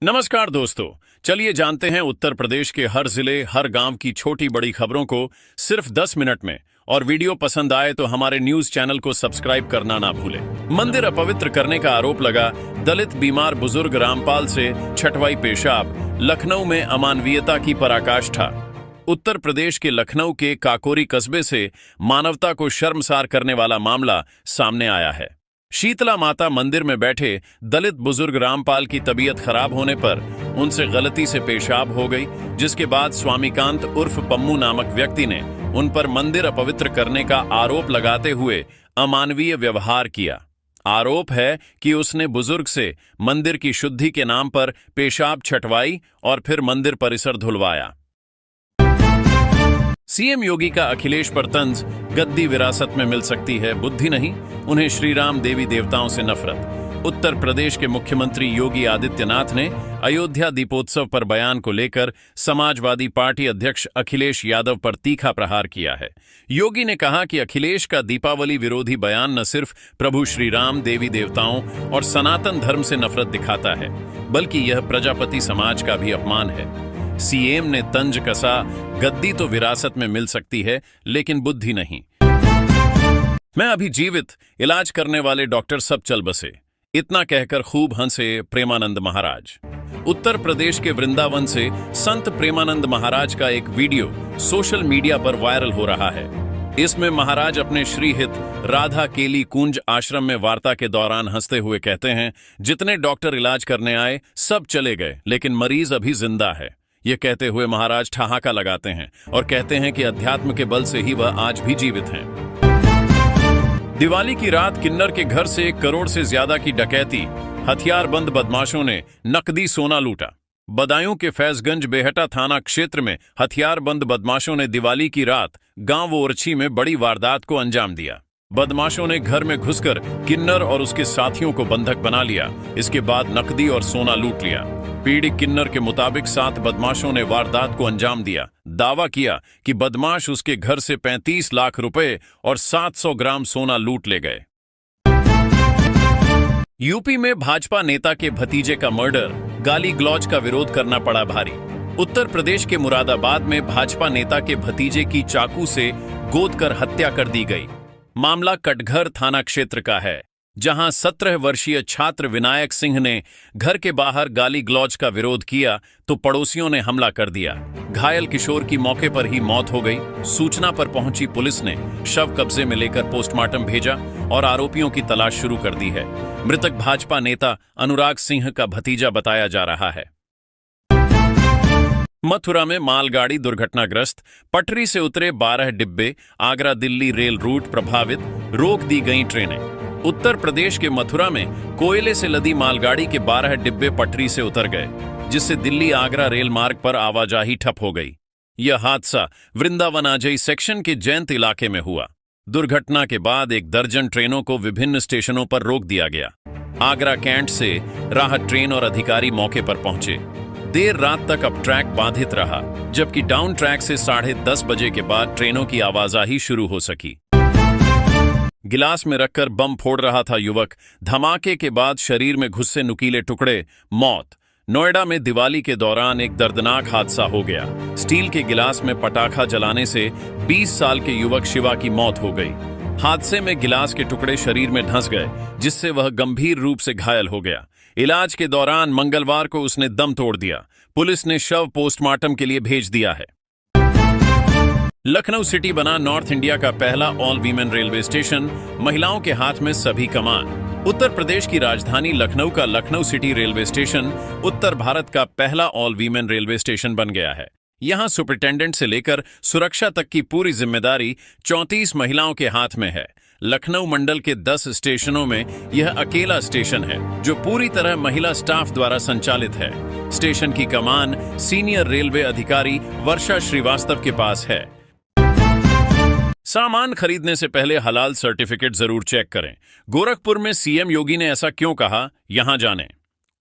नमस्कार दोस्तों, चलिए जानते हैं उत्तर प्रदेश के हर जिले हर गांव की छोटी बड़ी खबरों को सिर्फ 10 मिनट में। और वीडियो पसंद आए तो हमारे न्यूज चैनल को सब्सक्राइब करना ना भूलें। मंदिर अपवित्र करने का आरोप लगा, दलित बीमार बुजुर्ग रामपाल से छठवाई पेशाब, लखनऊ में अमानवीयता की पराकाष्ठा। उत्तर प्रदेश के लखनऊ के काकोरी कस्बे से मानवता को शर्मसार करने वाला मामला सामने आया है। शीतला माता मंदिर में बैठे दलित बुजुर्ग रामपाल की तबीयत खराब होने पर उनसे गलती से पेशाब हो गई, जिसके बाद स्वामीकांत उर्फ पम्मू नामक व्यक्ति ने उन पर मंदिर अपवित्र करने का आरोप लगाते हुए अमानवीय व्यवहार किया। आरोप है कि उसने बुजुर्ग से मंदिर की शुद्धि के नाम पर पेशाब छटवाई और फिर मंदिर परिसर धुलवाया। सीएम योगी का अखिलेश पर तंज, गद्दी विरासत में मिल सकती है, बुद्धि नहीं, उन्हें श्रीराम देवी देवताओं से नफरत। उत्तर प्रदेश के मुख्यमंत्री योगी आदित्यनाथ ने अयोध्या दीपोत्सव पर बयान को लेकर समाजवादी पार्टी अध्यक्ष अखिलेश यादव पर तीखा प्रहार किया है। योगी ने कहा कि अखिलेश का दीपावली विरोधी बयान न सिर्फ प्रभु श्रीराम देवी देवताओं और सनातन धर्म से नफरत दिखाता है, बल्कि यह प्रजापति समाज का भी अपमान है। सीएम ने तंज कसा, गद्दी तो विरासत में मिल सकती है लेकिन बुद्धि नहीं। मैं अभी जीवित, इलाज करने वाले डॉक्टर सब चल बसे, इतना कहकर खूब हंसे प्रेमानंद महाराज। उत्तर प्रदेश के वृंदावन से संत प्रेमानंद महाराज का एक वीडियो सोशल मीडिया पर वायरल हो रहा है। इसमें महाराज अपने श्रीहित राधा केली कुंज आश्रम में वार्ता के दौरान हंसते हुए कहते हैं, जितने डॉक्टर इलाज करने आए सब चले गए लेकिन मरीज अभी जिंदा है। ये कहते हुए महाराज ठहाका लगाते हैं और कहते हैं कि अध्यात्म के बल से ही वह आज भी जीवित हैं। दिवाली की रात किन्नर के घर से 1 करोड़ से ज्यादा की डकैती, हथियारबंद बदमाशों ने नकदी सोना लूटा। बदायूं के फैजगंज बेहटा थाना क्षेत्र में हथियारबंद बदमाशों ने दिवाली की रात गांव ओरछी में बड़ी वारदात को अंजाम दिया। बदमाशों ने घर में घुसकर किन्नर और उसके साथियों को बंधक बना लिया। इसके बाद नकदी और सोना लूट लिया। पीड़ित किन्नर के मुताबिक 7 बदमाशों ने वारदात को अंजाम दिया। दावा किया कि बदमाश उसके घर से 35 लाख रुपए और 700 ग्राम सोना लूट ले गए। यूपी में भाजपा नेता के भतीजे का मर्डर, गाली गलौज का विरोध करना पड़ा भारी। उत्तर प्रदेश के मुरादाबाद में भाजपा नेता के भतीजे की चाकू से गोद कर हत्या कर दी गई। मामला कटघर थाना क्षेत्र का है, जहां 17 वर्षीय छात्र विनायक सिंह ने घर के बाहर गाली गलौज का विरोध किया तो पड़ोसियों ने हमला कर दिया। घायल किशोर की मौके पर ही मौत हो गई। सूचना पर पहुंची पुलिस ने शव कब्जे में लेकर पोस्टमार्टम भेजा और आरोपियों की तलाश शुरू कर दी है। मृतक भाजपा नेता अनुराग सिंह का भतीजा बताया जा रहा है। मथुरा में मालगाड़ी दुर्घटनाग्रस्त, पटरी से उतरे 12 डिब्बे, आगरा दिल्ली रेल रूट प्रभावित, रोक दी गई ट्रेनें। उत्तर प्रदेश के मथुरा में कोयले से लदी मालगाड़ी के 12 डिब्बे पटरी से उतर गए, जिससे दिल्ली आगरा रेल मार्ग पर आवाजाही ठप हो गई। यह हादसा वृंदावन आजई सेक्शन के जैंत इलाके में हुआ। दुर्घटना के बाद 1 दर्जन ट्रेनों को विभिन्न स्टेशनों पर रोक दिया गया। आगरा कैंट से राहत ट्रेन और अधिकारी मौके पर पहुंचे। देर रात तक अप ट्रैक बाधित रहा, जबकि डाउन ट्रैक से 10:30 बजे के बाद ट्रेनों की आवाजाही शुरू हो सकी। गिलास में रखकर बम फोड़ रहा था युवक, धमाके के बाद शरीर में घुसे नुकीले टुकड़े, मौत। नोएडा में दिवाली के दौरान एक दर्दनाक हादसा हो गया। स्टील के गिलास में पटाखा जलाने से 20 साल के युवक शिवा की मौत हो गई। हादसे में गिलास के टुकड़े शरीर में धंस गए, जिससे वह गंभीर रूप से घायल हो गया। इलाज के दौरान मंगलवार को उसने दम तोड़ दिया। पुलिस ने शव पोस्टमार्टम के लिए भेज दिया है। लखनऊ सिटी बना नॉर्थ इंडिया का पहला ऑल वीमेन रेलवे स्टेशन, महिलाओं के हाथ में सभी कमान। उत्तर प्रदेश की राजधानी लखनऊ का लखनऊ सिटी रेलवे स्टेशन उत्तर भारत का पहला ऑल वीमेन रेलवे स्टेशन बन गया है। यहां सुपरिटेंडेंट से लेकर सुरक्षा तक की पूरी जिम्मेदारी 34 महिलाओं के हाथ में है। लखनऊ मंडल के 10 स्टेशनों में यह अकेला स्टेशन है जो पूरी तरह महिला स्टाफ द्वारा संचालित है। स्टेशन की कमान सीनियर रेलवे अधिकारी वर्षा श्रीवास्तव के पास है। सामान खरीदने से पहले हलाल सर्टिफिकेट जरूर चेक करें। गोरखपुर में सीएम योगी ने ऐसा क्यों कहा, यहां जानें।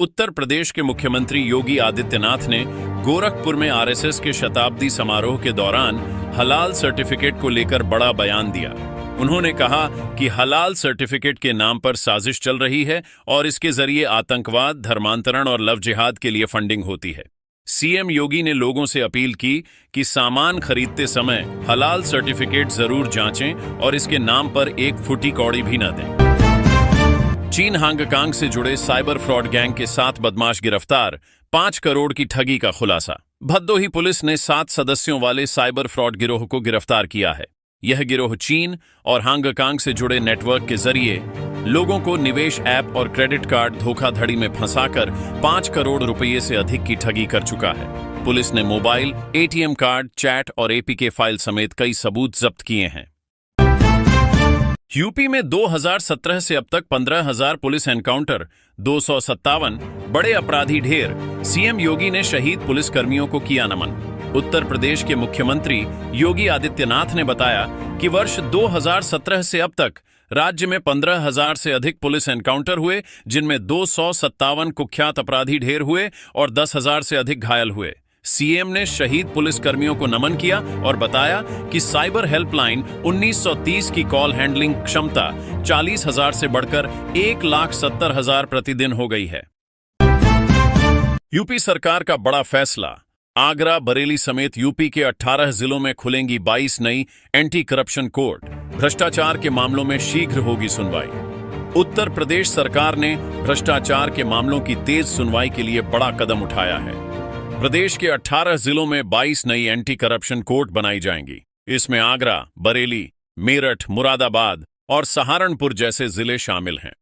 उत्तर प्रदेश के मुख्यमंत्री योगी आदित्यनाथ ने गोरखपुर में आरएसएस के शताब्दी समारोह के दौरान हलाल सर्टिफिकेट को लेकर बड़ा बयान दिया। उन्होंने कहा कि हलाल सर्टिफिकेट के नाम पर साजिश चल रही है और इसके जरिए आतंकवाद, धर्मांतरण और लव जिहाद के लिए फंडिंग होती है। सीएम योगी ने लोगों से अपील की कि सामान खरीदते समय हलाल सर्टिफिकेट जरूर जांचें और इसके नाम पर एक फुटी कौड़ी भी न दें। चीन हांगकांग से जुड़े साइबर फ्रॉड गैंग के 7 बदमाश गिरफ्तार, 5 करोड़ की ठगी का खुलासा। भदोही पुलिस ने 7 सदस्यों वाले साइबर फ्रॉड गिरोह को गिरफ्तार किया है। यह गिरोह चीन और हांगकांग से जुड़े नेटवर्क के जरिए लोगों को निवेश ऐप और क्रेडिट कार्ड धोखाधड़ी में फंसाकर 5 करोड़ रुपये से अधिक की ठगी कर चुका है। पुलिस ने मोबाइल, एटीएम कार्ड, चैट और एपीके फाइल समेत कई सबूत जब्त किए हैं। यूपी में 2017 से अब तक 15,000 पुलिस एनकाउंटर, 257 बड़े अपराधी ढेर। सीएम योगी ने शहीद पुलिसकर्मियों को किया नमन। उत्तर प्रदेश के मुख्यमंत्री योगी आदित्यनाथ ने बताया कि वर्ष 2017 से अब तक राज्य में 15,000 से अधिक पुलिस एनकाउंटर हुए, जिनमें 257 कुख्यात अपराधी ढेर हुए और 10,000 से अधिक घायल हुए। सीएम ने शहीद पुलिसकर्मियों को नमन किया और बताया कि साइबर हेल्पलाइन 1930 की कॉल हैंडलिंग क्षमता 40,000 से बढ़कर 1,70,000 प्रतिदिन हो गई है। यूपी सरकार का बड़ा फैसला, आगरा, बरेली समेत यूपी के 18 जिलों में खुलेंगी 22 नई एंटी करप्शन कोर्ट। भ्रष्टाचार के मामलों में शीघ्र होगी सुनवाई। उत्तर प्रदेश सरकार ने भ्रष्टाचार के मामलों की तेज सुनवाई के लिए बड़ा कदम उठाया है। प्रदेश के 18 जिलों में 22 नई एंटी करप्शन कोर्ट बनाई जाएंगी। इसमें आगरा, बरेली, मेरठ, मुरादाबाद और सहारनपुर जैसे जिले शामिल हैं।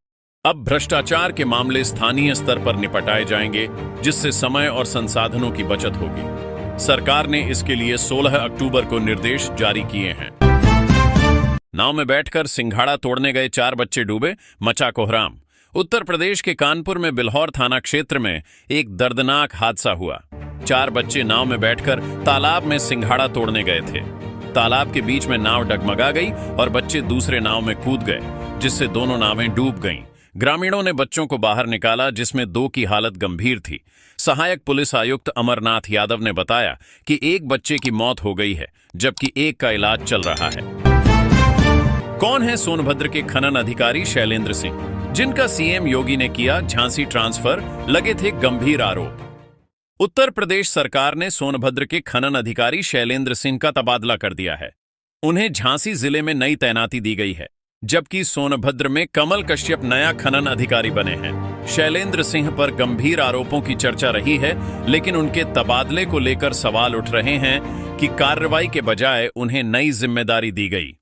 अब भ्रष्टाचार के मामले स्थानीय स्तर पर निपटाए जाएंगे, जिससे समय और संसाधनों की बचत होगी। सरकार ने इसके लिए 16 अक्टूबर को निर्देश जारी किए हैं। नाव में बैठकर सिंघाड़ा तोड़ने गए 4 बच्चे डूबे, मचा कोहराम। उत्तर प्रदेश के कानपुर में बिल्हौर थाना क्षेत्र में एक दर्दनाक हादसा हुआ। 4 बच्चे नाव में बैठकर तालाब में सिंघाड़ा तोड़ने गए थे। तालाब के बीच में नाव डगमगा गई और बच्चे दूसरे नाव में कूद गए, जिससे दोनों नावें डूब गईं। ग्रामीणों ने बच्चों को बाहर निकाला, जिसमें 2 की हालत गंभीर थी। सहायक पुलिस आयुक्त अमरनाथ यादव ने बताया कि एक बच्चे की मौत हो गई है, जबकि एक का इलाज चल रहा है। कौन है सोनभद्र के खनन अधिकारी शैलेंद्र सिंह, जिनका सीएम योगी ने किया झांसी ट्रांसफर, लगे थे गंभीर आरोप। उत्तर प्रदेश सरकार ने सोनभद्र के खनन अधिकारी शैलेंद्र सिंह का तबादला कर दिया है। उन्हें झांसी जिले में नई तैनाती दी गई है, जबकि सोनभद्र में कमल कश्यप नया खनन अधिकारी बने हैं। शैलेंद्र सिंह पर गंभीर आरोपों की चर्चा रही है, लेकिन उनके तबादले को लेकर सवाल उठ रहे हैं कि कार्रवाई के बजाय उन्हें नई जिम्मेदारी दी गई।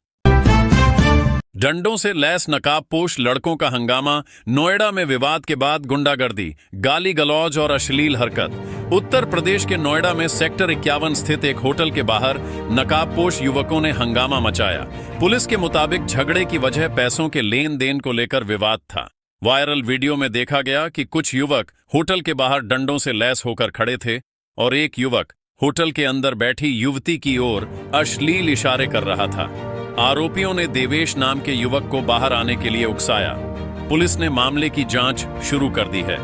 डंडों से लैस नकाबपोश लड़कों का हंगामा, नोएडा में विवाद के बाद गुंडागर्दी, गाली गलौज और अश्लील हरकत। उत्तर प्रदेश के नोएडा में सेक्टर 51 स्थित एक होटल के बाहर नकाबपोश युवकों ने हंगामा मचाया। पुलिस के मुताबिक झगड़े की वजह पैसों के लेन देन को लेकर विवाद था। वायरल वीडियो में देखा गया कि कुछ युवक होटल के बाहर डंडों से लैस होकर खड़े थे और एक युवक होटल के अंदर बैठी युवती की ओर अश्लील इशारे कर रहा था। आरोपियों ने देवेश नाम के युवक को बाहर आने के लिए उकसाया। पुलिस ने मामले की जांच शुरू कर दी है।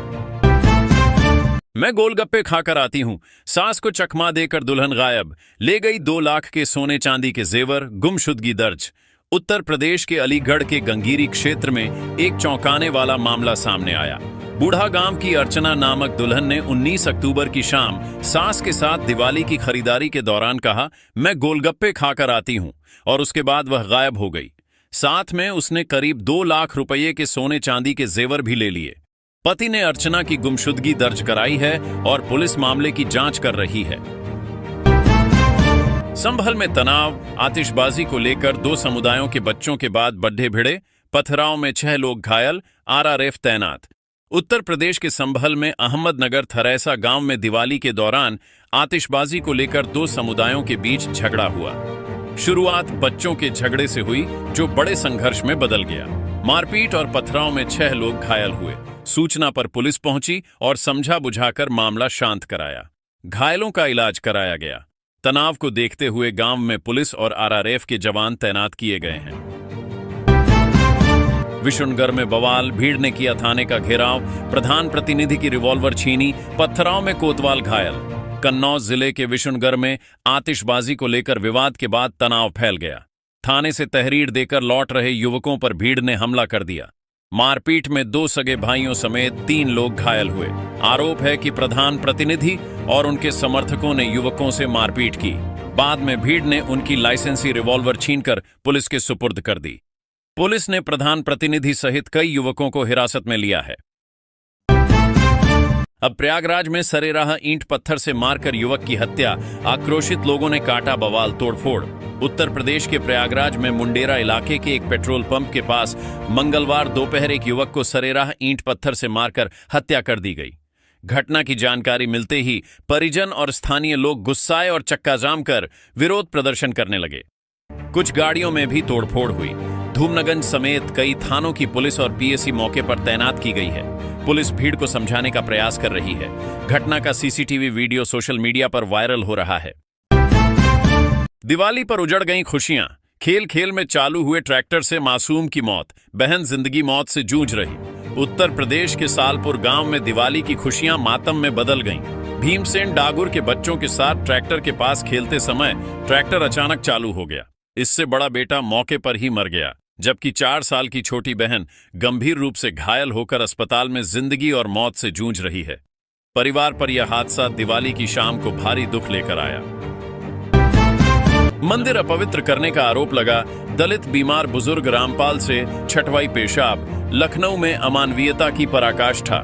मैं गोलगप्पे खाकर आती हूं, सास को चकमा देकर दुल्हन गायब, ले गई 2 लाख के सोने चांदी के जेवर, गुमशुदगी दर्ज। उत्तर प्रदेश के अलीगढ़ के गंगीरी क्षेत्र में एक चौंकाने वाला मामला सामने आया। बूढ़ा गांव की अर्चना नामक दुल्हन ने 19 अक्टूबर की शाम सास के साथ दिवाली की खरीदारी के दौरान कहा, मैं गोलगप्पे खाकर आती हूं, और उसके बाद वह गायब हो गई। साथ में उसने करीब 2 लाख रुपये के सोने चांदी के जेवर भी ले लिए। पति ने अर्चना की गुमशुदगी दर्ज कराई है और पुलिस मामले की जांच कर रही है। संभल में तनाव, आतिशबाजी को लेकर 2 समुदायों के बच्चों के बाद बड्ढे भिड़े, पथराव में 6 लोग घायल, आरआरएफ तैनात। उत्तर प्रदेश के संभल में अहमदनगर थरैसा गांव में दिवाली के दौरान आतिशबाजी को लेकर 2 समुदायों के बीच झगड़ा हुआ। शुरुआत बच्चों के झगड़े से हुई, जो बड़े संघर्ष में बदल गया। मारपीट और पथराव में 6 लोग घायल हुए। सूचना पर पुलिस पहुंची और समझा बुझाकर मामला शांत कराया। घायलों का इलाज कराया गया। तनाव को देखते हुए गांव में पुलिस और आरआरएफ के जवान तैनात किए गए हैं। विशुनगढ़ में बवाल, भीड़ ने किया थाने का घेराव, प्रधान प्रतिनिधि की रिवॉल्वर छीनी, पथराव में कोतवाल घायल। कन्नौज जिले के विशुनगढ़ में आतिशबाजी को लेकर विवाद के बाद तनाव फैल गया। थाने से तहरीर देकर लौट रहे युवकों पर भीड़ ने हमला कर दिया। मारपीट में 2 सगे भाइयों समेत 3 लोग घायल हुए। आरोप है कि प्रधान प्रतिनिधि और उनके समर्थकों ने युवकों से मारपीट की। बाद में भीड़ ने उनकी लाइसेंसी रिवॉल्वर छीनकर पुलिस के सुपुर्द कर दी। पुलिस ने प्रधान प्रतिनिधि सहित कई युवकों को हिरासत में लिया है। अब प्रयागराज में सरेराह ईंट पत्थर से मारकर युवक की हत्या, आक्रोशित लोगों ने काटा बवाल तोड़फोड़। उत्तर प्रदेश के प्रयागराज में मुंडेरा इलाके के एक पेट्रोल पंप के पास मंगलवार दोपहर एक युवक को सरेराह ईंट पत्थर से मारकर हत्या कर दी गई। घटना की जानकारी मिलते ही परिजन और स्थानीय लोग गुस्साए और चक्काजाम कर विरोध प्रदर्शन करने लगे। कुछ गाड़ियों में भी तोड़फोड़ हुई। धूमनगंज समेत कई थानों की पुलिस और पीएसी मौके पर तैनात की गई है। पुलिस भीड़ को समझाने का प्रयास कर रही है। घटना का सीसीटीवी वीडियो सोशल मीडिया पर वायरल हो रहा है। दिवाली पर उजड़ गईं खुशियां। खेल खेल में चालू हुए ट्रैक्टर से मासूम की मौत, बहन जिंदगी मौत से जूझ रही। उत्तर प्रदेश के सालपुर गांव में दिवाली की खुशियां मातम में बदल गईं। भीमसेन डागुर के बच्चों के साथ ट्रैक्टर के पास खेलते समय ट्रैक्टर अचानक चालू हो गया। इससे बड़ा बेटा मौके पर ही मर गया, जबकि 4 साल की छोटी बहन गंभीर रूप से घायल होकर अस्पताल में जिंदगी और मौत से जूझ रही है। परिवार पर यह हादसा दिवाली की शाम को भारी दुख लेकर आया। मंदिर अपवित्र करने का आरोप लगा। दलित बीमार बुजुर्ग रामपाल से छठवाई पेशाब। लखनऊ में अमानवीयता की पराकाष्ठा।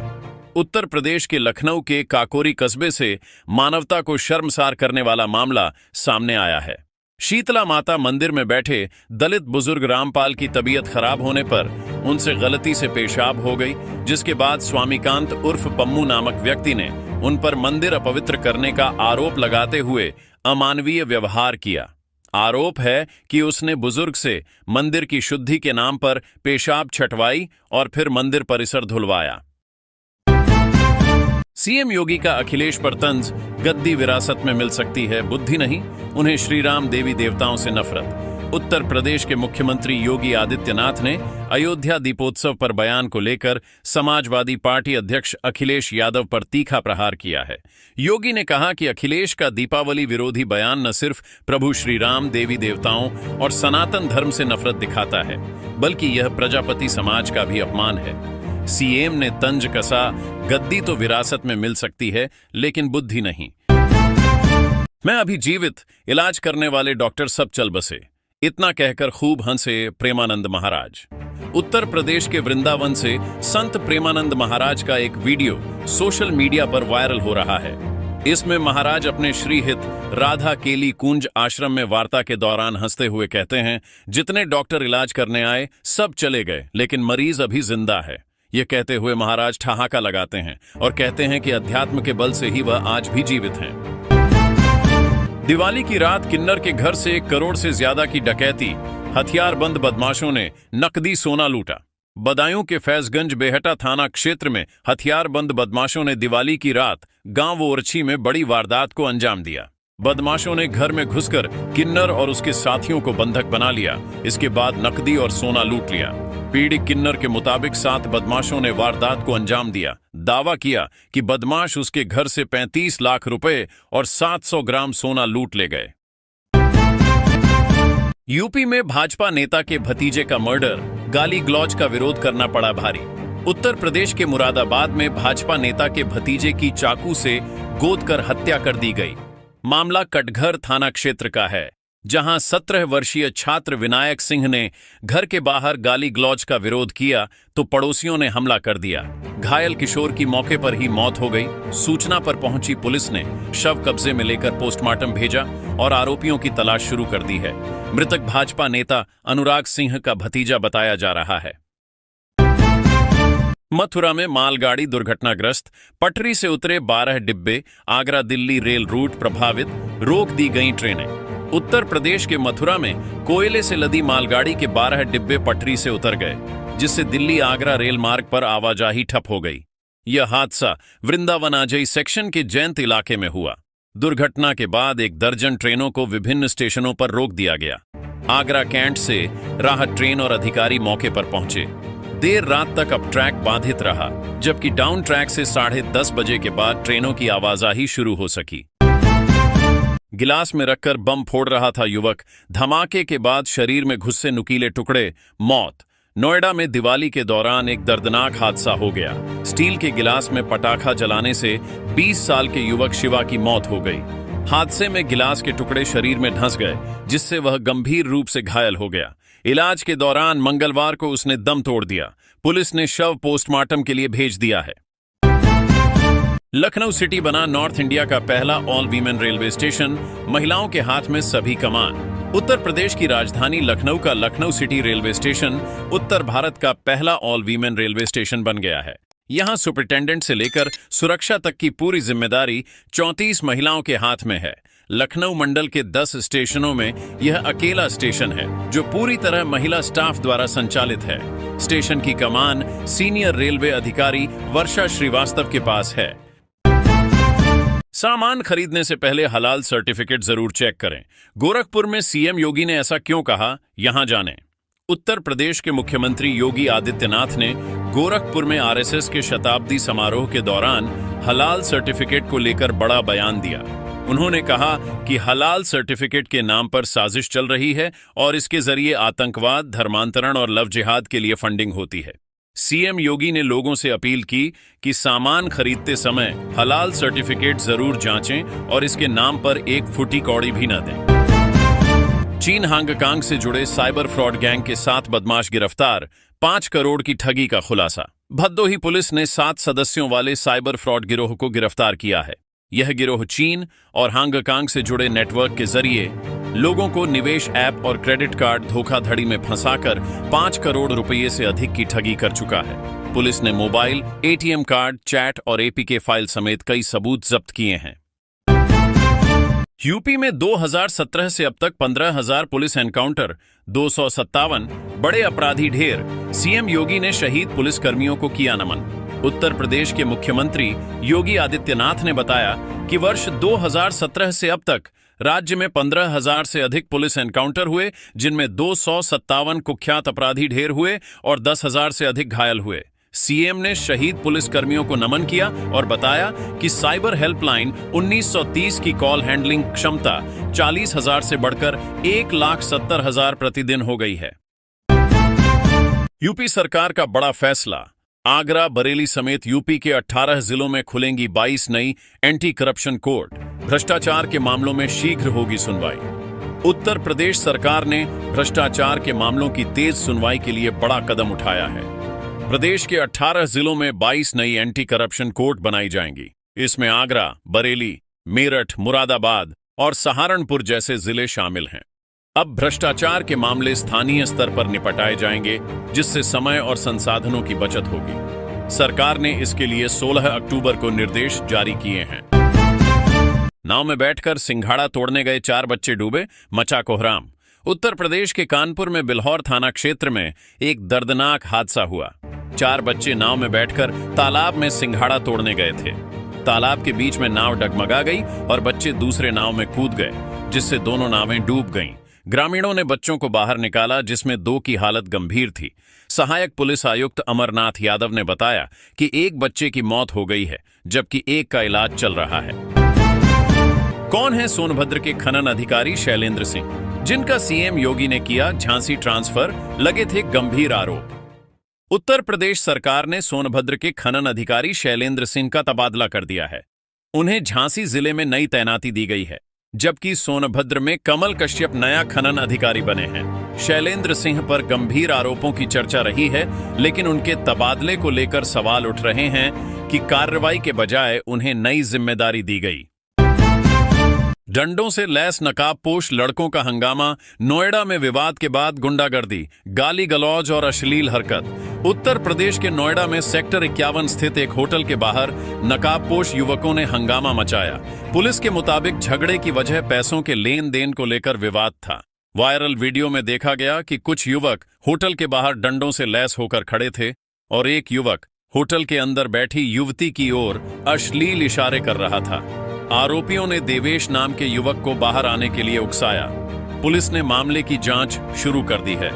उत्तर प्रदेश के लखनऊ के काकोरी कस्बे से मानवता को शर्मसार करने वाला मामला सामने आया है। शीतला माता मंदिर में बैठे दलित बुजुर्ग रामपाल की तबीयत खराब होने पर उनसे गलती से पेशाब हो गई, जिसके बाद स्वामीकांत उर्फ पम्मू नामक व्यक्ति ने उन पर मंदिर अपवित्र करने का आरोप लगाते हुए अमानवीय व्यवहार किया। आरोप है कि उसने बुजुर्ग से मंदिर की शुद्धि के नाम पर पेशाब छटवाई और फिर मंदिर परिसर धुलवाया। सीएम योगी का अखिलेश पर तंज, गद्दी विरासत में मिल सकती है, बुद्धि नहीं, उन्हें श्रीराम देवी देवताओं से नफरत। उत्तर प्रदेश के मुख्यमंत्री योगी आदित्यनाथ ने अयोध्या दीपोत्सव पर बयान को लेकर समाजवादी पार्टी अध्यक्ष अखिलेश यादव पर तीखा प्रहार किया है। योगी ने कहा कि अखिलेश का दीपावली विरोधी बयान न सिर्फ प्रभु श्रीराम देवी देवताओं और सनातन धर्म से नफरत दिखाता है, बल्कि यह प्रजापति समाज का भी अपमान है। सीएम ने तंज कसा, गद्दी तो विरासत में मिल सकती है, लेकिन बुद्धि नहीं। मैं अभी जीवित, इलाज करने वाले डॉक्टर सब चल बसे, इतना कहकर खूब हंसे प्रेमानंद महाराज। उत्तर प्रदेश के वृंदावन से संत प्रेमानंद महाराज का एक वीडियो सोशल मीडिया पर वायरल हो रहा है। इसमें महाराज अपने श्रीहित राधा केली कुंज आश्रम में वार्ता के दौरान हंसते हुए कहते हैं, जितने डॉक्टर इलाज करने आए सब चले गए, लेकिन मरीज अभी जिंदा है। ये कहते हुए महाराज ठहाका लगाते हैं और कहते हैं कि अध्यात्म के बल से ही वह आज भी जीवित हैं। दिवाली की रात किन्नर के घर से 1 करोड़ से ज्यादा की डकैती। हथियारबंद बदमाशों ने नकदी सोना लूटा। बदायूं के फैजगंज बेहटा थाना क्षेत्र में हथियारबंद बदमाशों ने दिवाली की रात गांव ओरछी में बड़ी वारदात को अंजाम दिया। बदमाशों ने घर में घुसकर किन्नर और उसके साथियों को बंधक बना लिया। इसके बाद नकदी और सोना लूट लिया। पीड़ित किन्नर के मुताबिक 7 बदमाशों ने वारदात को अंजाम दिया। दावा किया कि बदमाश उसके घर से 35 लाख रुपए और 700 ग्राम सोना लूट ले गए। यूपी में भाजपा नेता के भतीजे का मर्डर, गाली गलौज का विरोध करना पड़ा भारी। उत्तर प्रदेश के मुरादाबाद में भाजपा नेता के भतीजे की चाकू से गोद कर हत्या कर दी गई। मामला कटघर थाना क्षेत्र का है, जहां 17 वर्षीय छात्र विनायक सिंह ने घर के बाहर गाली गलौज का विरोध किया तो पड़ोसियों ने हमला कर दिया। घायल किशोर की मौके पर ही मौत हो गई। सूचना पर पहुंची पुलिस ने शव कब्जे में लेकर पोस्टमार्टम भेजा और आरोपियों की तलाश शुरू कर दी है। मृतक भाजपा नेता अनुराग सिंह का भतीजा बताया जा रहा है। मथुरा में मालगाड़ी दुर्घटनाग्रस्त, पटरी से उतरे 12 डिब्बे। आगरा दिल्ली रेल रूट प्रभावित, रोक दी गई ट्रेनें। उत्तर प्रदेश के मथुरा में कोयले से लदी मालगाड़ी के 12 डिब्बे पटरी से उतर गए, जिससे दिल्ली आगरा रेल मार्ग पर आवाजाही ठप हो गई। यह हादसा वृंदावन आजई सेक्शन के जैंत इलाके में हुआ। दुर्घटना के बाद 1 दर्जन ट्रेनों को विभिन्न स्टेशनों पर रोक दिया गया। आगरा कैंट से राहत ट्रेन और अधिकारी मौके पर पहुंचे। देर रात तक अप ट्रैक बाधित रहा, जबकि डाउन ट्रैक से 10:30 बजे के बाद ट्रेनों की आवाजाही शुरू हो सकी। गिलास में रखकर बम फोड़ रहा था युवक। धमाके के बाद शरीर में घुसे नुकीले टुकड़े, मौत। नोएडा में दिवाली के दौरान एक दर्दनाक हादसा हो गया। स्टील के गिलास में पटाखा जलाने से 20 साल के युवक शिवा की मौत हो गई। हादसे में गिलास के टुकड़े शरीर में धंस गए, जिससे वह गंभीर रूप से घायल हो गया। इलाज के दौरान मंगलवार को उसने दम तोड़ दिया। पुलिस ने शव पोस्टमार्टम के लिए भेज दिया है। लखनऊ सिटी बना नॉर्थ इंडिया का पहला ऑल वीमेन रेलवे स्टेशन, महिलाओं के हाथ में सभी कमान। उत्तर प्रदेश की राजधानी लखनऊ का लखनऊ सिटी रेलवे स्टेशन उत्तर भारत का पहला ऑल वीमेन रेलवे स्टेशन बन गया है। यहां सुपरिटेंडेंट से लेकर सुरक्षा तक की पूरी जिम्मेदारी 34 महिलाओं के हाथ में है। लखनऊ मंडल के 10 स्टेशनों में यह अकेला स्टेशन है जो पूरी तरह महिला स्टाफ द्वारा संचालित है। स्टेशन की कमान सीनियर रेलवे अधिकारी वर्षा श्रीवास्तव के पास है। सामान खरीदने से पहले हलाल सर्टिफिकेट जरूर चेक करें। गोरखपुर में सीएम योगी ने ऐसा क्यों कहा, यहां जानें। उत्तर प्रदेश के मुख्यमंत्री योगी आदित्यनाथ ने गोरखपुर में आरएसएस के शताब्दी समारोह के दौरान हलाल सर्टिफिकेट को लेकर बड़ा बयान दिया। उन्होंने कहा कि हलाल सर्टिफिकेट के नाम पर साजिश चल रही है और इसके जरिए आतंकवाद, धर्मांतरण और लव जिहाद के लिए फंडिंग होती है। सीएम योगी ने लोगों से अपील की कि सामान खरीदते समय हलाल सर्टिफिकेट जरूर जांचें और इसके नाम पर एक फुटी कौड़ी भी न दें। चीन हांगकांग से जुड़े साइबर फ्रॉड गैंग के 7 बदमाश गिरफ्तार, 5 करोड़ की ठगी का खुलासा। भदोही पुलिस ने 7 सदस्यों वाले साइबर फ्रॉड गिरोह को गिरफ्तार किया है। यह गिरोह चीन और हांगकांग से जुड़े नेटवर्क के जरिए लोगों को निवेश ऐप और क्रेडिट कार्ड धोखाधड़ी में फंसाकर 5 करोड़ रुपये से अधिक की ठगी कर चुका है। पुलिस ने मोबाइल, एटीएम कार्ड, चैट और एपीके फाइल समेत कई सबूत जब्त किए हैं। यूपी में 2017 से अब तक 15,000 पुलिस एनकाउंटर, 257 बड़े अपराधी ढेर। सीएम योगी ने शहीद पुलिसकर्मियों को किया नमन। उत्तर प्रदेश के मुख्यमंत्री योगी आदित्यनाथ ने बताया कि वर्ष 2017 से अब तक राज्य में 15,000 से अधिक पुलिस एनकाउंटर हुए, जिनमें 257 कुख्यात अपराधी ढेर हुए और 10,000 से अधिक घायल हुए। सीएम ने शहीद पुलिसकर्मियों को नमन किया और बताया कि साइबर हेल्पलाइन 1930 की कॉल हैंडलिंग क्षमता 40,000 से बढ़कर 1,70,000 प्रतिदिन हो गई है। यूपी सरकार का बड़ा फैसला, आगरा, बरेली समेत यूपी के 18 जिलों में खुलेंगी 22 नई एंटी करप्शन कोर्ट। भ्रष्टाचार के मामलों में शीघ्र होगी सुनवाई। उत्तर प्रदेश सरकार ने भ्रष्टाचार के मामलों की तेज सुनवाई के लिए बड़ा कदम उठाया है। प्रदेश के 18 जिलों में 22 नई एंटी करप्शन कोर्ट बनाई जाएंगी। इसमें आगरा, बरेली, मेरठ, मुरादाबाद और सहारनपुर जैसे जिले शामिल हैं। अब भ्रष्टाचार के मामले स्थानीय स्तर पर निपटाए जाएंगे, जिससे समय और संसाधनों की बचत होगी। सरकार ने इसके लिए 16 अक्टूबर को निर्देश जारी किए हैं। नाव में बैठकर सिंघाड़ा तोड़ने गए 4 बच्चे डूबे, मचा कोहराम। उत्तर प्रदेश के कानपुर में बिल्हौर थाना क्षेत्र में एक दर्दनाक हादसा हुआ। 4 बच्चे नाव में बैठकर तालाब में सिंघाड़ा तोड़ने गए थे। तालाब के बीच में नाव डगमगा गई और बच्चे दूसरे नाव में कूद गए, जिससे दोनों नावें डूब गईं। ग्रामीणों ने बच्चों को बाहर निकाला, जिसमें 2 की हालत गंभीर थी। सहायक पुलिस आयुक्त अमरनाथ यादव ने बताया कि एक बच्चे की मौत हो गई है, जबकि एक का इलाज चल रहा है। कौन है सोनभद्र के खनन अधिकारी शैलेंद्र सिंह, जिनका सीएम योगी ने किया झांसी ट्रांसफर, लगे थे गंभीर आरोप। उत्तर प्रदेश सरकार ने सोनभद्र के खनन अधिकारी शैलेंद्र सिंह का तबादला कर दिया है। उन्हें झांसी जिले में नई तैनाती दी गई है, जबकि सोनभद्र में कमल कश्यप नया खनन अधिकारी बने हैं। शैलेंद्र सिंह पर गंभीर आरोपों की चर्चा रही है, लेकिन उनके तबादले को लेकर सवाल उठ रहे हैं कि कार्रवाई के बजाय उन्हें नई जिम्मेदारी दी गई। डंडों से लैस नकाबपोश लड़कों का हंगामा, नोएडा में विवाद के बाद गुंडागर्दी, गाली गलौज और अश्लील हरकत। उत्तर प्रदेश के नोएडा में सेक्टर 51 स्थित एक होटल के बाहर नकाबपोश युवकों ने हंगामा मचाया। पुलिस के मुताबिक झगड़े की वजह पैसों के लेन देन को लेकर विवाद था। वायरल वीडियो में देखा गया कि कुछ युवक होटल के बाहर डंडों से लैस होकर खड़े थे और एक युवक होटल के अंदर बैठी युवती की ओर अश्लील इशारे कर रहा था। आरोपियों ने देवेश नाम के युवक को बाहर आने के लिए उकसाया। पुलिस ने मामले की जांच शुरू कर दी है।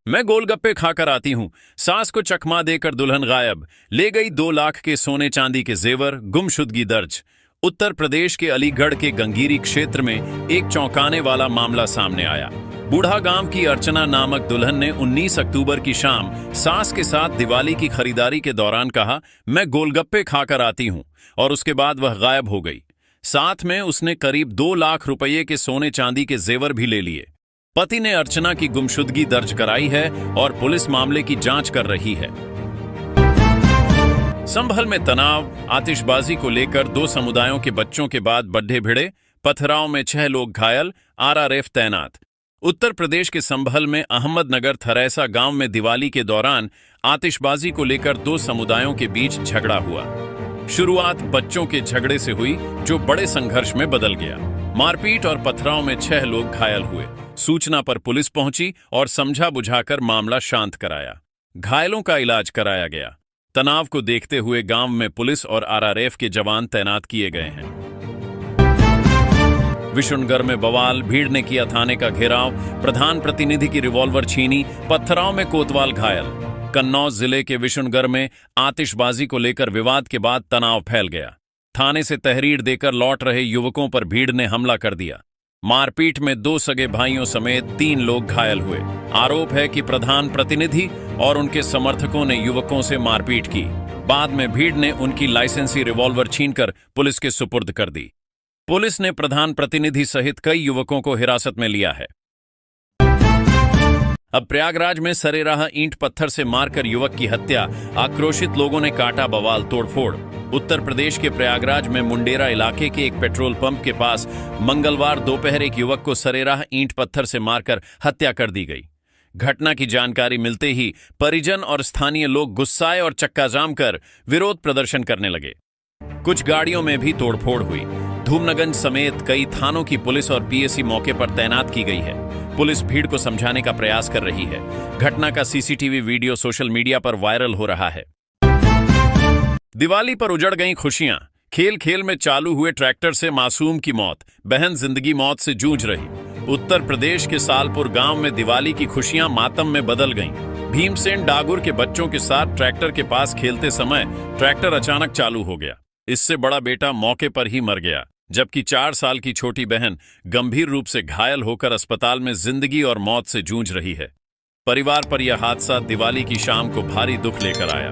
मैं गोलगप्पे खाकर आती हूं, सास को चकमा देकर दुल्हन गायब, ले गई 2 लाख के सोने चांदी के जेवर, गुमशुदगी दर्ज। उत्तर प्रदेश के अलीगढ़ के गंगीरी क्षेत्र में एक चौंकाने वाला मामला सामने आया। बूढ़ा गांव की अर्चना नामक दुल्हन ने 19 अक्टूबर की शाम सास के साथ दिवाली की खरीदारी के दौरान कहा, मैं गोलगप्पे खाकर आती हूं, और उसके बाद वह गायब हो गई। साथ में उसने करीब 2 लाख रुपये के सोने चांदी के जेवर भी ले लिए। पति ने अर्चना की गुमशुदगी दर्ज कराई है और पुलिस मामले की जांच कर रही है। संभल में तनाव, आतिशबाजी को लेकर 2 समुदायों के बच्चों के बाद बड्ढे भिड़े, पथराव में 6 लोग घायल, आरआरएफ तैनात। उत्तर प्रदेश के संभल में अहमदनगर थरैसा गांव में दिवाली के दौरान आतिशबाजी को लेकर 2 समुदायों के बीच झगड़ा हुआ। शुरुआत बच्चों के झगड़े से हुई, जो बड़े संघर्ष में बदल गया। मारपीट और पथराव में 6 लोग घायल हुए। सूचना पर पुलिस पहुंची और समझा बुझाकर मामला शांत कराया। घायलों का इलाज कराया गया। तनाव को देखते हुए गांव में पुलिस और आरआरएफ के जवान तैनात किए गए हैं। विशुनगढ़ में बवाल, भीड़ ने किया थाने का घेराव, प्रधान प्रतिनिधि की रिवॉल्वर छीनी, पथराव में कोतवाल घायल। कन्नौज जिले के विशुनगढ़ में आतिशबाजी को लेकर विवाद के बाद तनाव फैल गया। थाने से तहरीर देकर लौट रहे युवकों पर भीड़ ने हमला कर दिया। मारपीट में 2 सगे भाइयों समेत 3 लोग घायल हुए। आरोप है कि प्रधान प्रतिनिधि और उनके समर्थकों ने युवकों से मारपीट की। बाद में भीड़ ने उनकी लाइसेंसी रिवॉल्वर छीनकर पुलिस के सुपुर्द कर दी। पुलिस ने प्रधान प्रतिनिधि सहित कई युवकों को हिरासत में लिया है। अब प्रयागराज में सरेराह ईंट पत्थर से मारकर युवक की हत्या, आक्रोशित लोगों ने काटा बवाल तोड़फोड़। उत्तर प्रदेश के प्रयागराज में मुंडेरा इलाके के एक पेट्रोल पंप के पास मंगलवार दोपहर एक युवक को सरेराह ईंट पत्थर से मारकर हत्या कर दी गई। घटना की जानकारी मिलते ही परिजन और स्थानीय लोग गुस्साए और चक्काजाम कर विरोध प्रदर्शन करने लगे। कुछ गाड़ियों में भी तोड़फोड़ हुई। धूमनगंज समेत कई थानों की पुलिस और पीएसी मौके पर तैनात की गई है। पुलिस भीड़ को समझाने का प्रयास कर रही है। घटना का सीसीटीवी वीडियो सोशल मीडिया पर वायरल हो रहा है। दिवाली पर उजड़ गईं खुशियां। खेल खेल में चालू हुए ट्रैक्टर से मासूम की मौत, बहन जिंदगी मौत से जूझ रही। उत्तर प्रदेश के सालपुर गांव में दिवाली की खुशियां मातम में बदल गईं। भीमसेन डागुर के बच्चों के साथ ट्रैक्टर के पास खेलते समय ट्रैक्टर अचानक चालू हो गया। इससे बड़ा बेटा मौके पर ही मर गया, जबकि 4 साल की छोटी बहन गंभीर रूप से घायल होकर अस्पताल में जिंदगी और मौत से जूझ रही है। परिवार पर यह हादसा दिवाली की शाम को भारी दुख लेकर आया।